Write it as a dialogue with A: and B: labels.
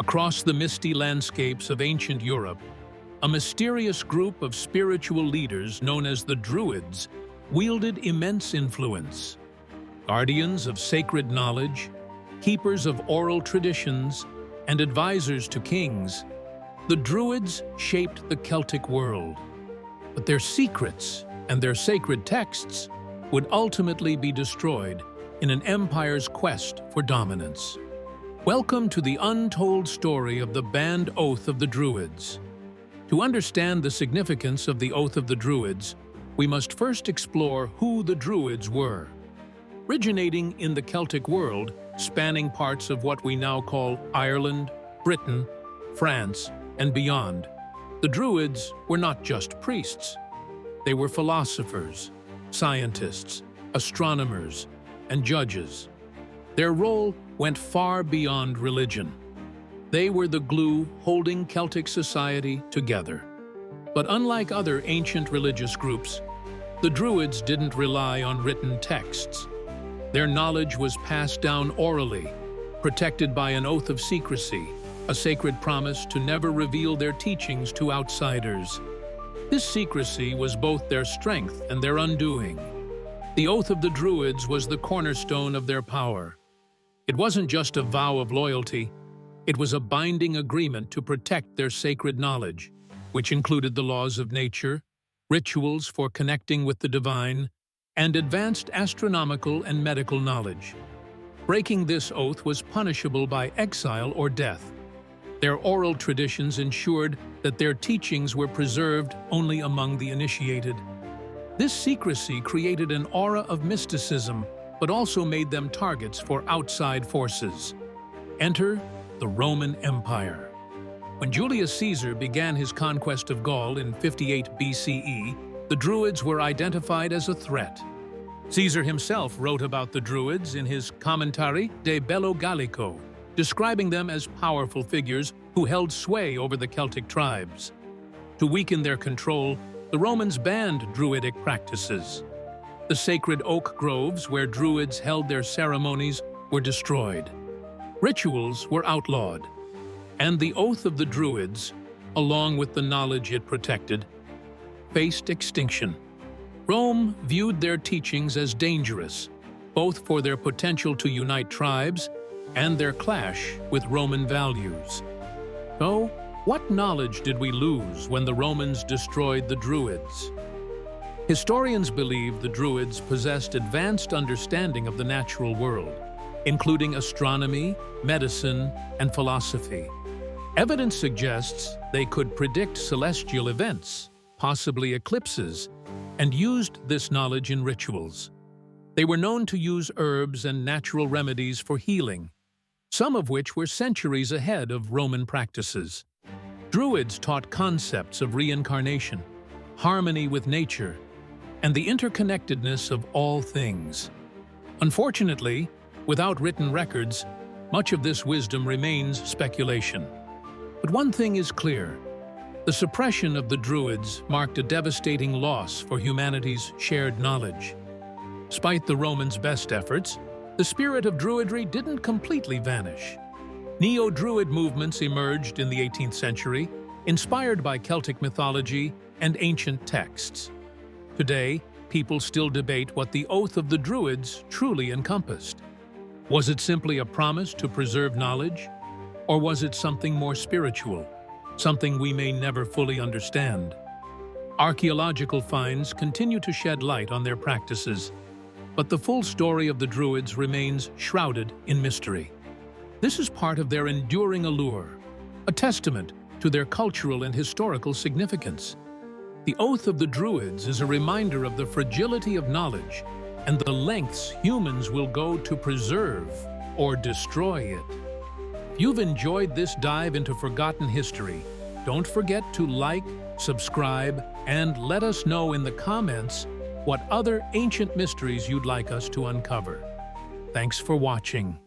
A: Across the misty landscapes of ancient Europe, a mysterious group of spiritual leaders known as the Druids wielded immense influence. Guardians of sacred knowledge, keepers of oral traditions, and advisors to kings, the Druids shaped the Celtic world. But their secrets and their sacred texts would ultimately be destroyed in an empire's quest for dominance. Welcome to the untold story of the banned Oath of the Druids. To understand the significance of the Oath of the Druids, we must first explore who the Druids were. Originating in the Celtic world, spanning parts of what we now call Ireland, Britain, France, and beyond, the Druids were not just priests. They were philosophers, scientists, astronomers, and judges. Their role went far beyond religion. They were the glue holding Celtic society together. But unlike other ancient religious groups, the Druids didn't rely on written texts. Their knowledge was passed down orally, protected by an oath of secrecy, a sacred promise to never reveal their teachings to outsiders. This secrecy was both their strength and their undoing. The Oath of the Druids was the cornerstone of their power. It wasn't just a vow of loyalty, it was a binding agreement to protect their sacred knowledge, which included the laws of nature, rituals for connecting with the divine, and advanced astronomical and medical knowledge. Breaking this oath was punishable by exile or death. Their oral traditions ensured that their teachings were preserved only among the initiated. This secrecy created an aura of mysticism, but also made them targets for outside forces. Enter the Roman Empire. When Julius Caesar began his conquest of Gaul in 58 BCE, the Druids were identified as a threat. Caesar himself wrote about the Druids in his Commentary de Bello Gallico, describing them as powerful figures who held sway over the Celtic tribes. To weaken their control, the Romans banned Druidic practices. The sacred oak groves where Druids held their ceremonies were destroyed. Rituals were outlawed, and the Oath of the Druids, along with the knowledge it protected, faced extinction. Rome viewed their teachings as dangerous, both for their potential to unite tribes and their clash with Roman values. So, what knowledge did we lose when the Romans destroyed the Druids? Historians believe the Druids possessed advanced understanding of the natural world, including astronomy, medicine, and philosophy. Evidence suggests they could predict celestial events, possibly eclipses, and used this knowledge in rituals. They were known to use herbs and natural remedies for healing, some of which were centuries ahead of Roman practices. Druids taught concepts of reincarnation, harmony with nature, and the interconnectedness of all things. Unfortunately, without written records, much of this wisdom remains speculation. But one thing is clear: the suppression of the Druids marked a devastating loss for humanity's shared knowledge. Despite the Romans' best efforts, the spirit of Druidry didn't completely vanish. Neo-Druid movements emerged in the 18th century, inspired by Celtic mythology and ancient texts. Today, people still debate what the Oath of the Druids truly encompassed. Was it simply a promise to preserve knowledge? Or was it something more spiritual, something we may never fully understand? Archaeological finds continue to shed light on their practices, but the full story of the Druids remains shrouded in mystery. This is part of their enduring allure, a testament to their cultural and historical significance. The Oath of the Druids is a reminder of the fragility of knowledge and the lengths humans will go to preserve or destroy it. If you've enjoyed this dive into forgotten history, don't forget to like, subscribe, and let us know in the comments what other ancient mysteries you'd like us to uncover. Thanks for watching.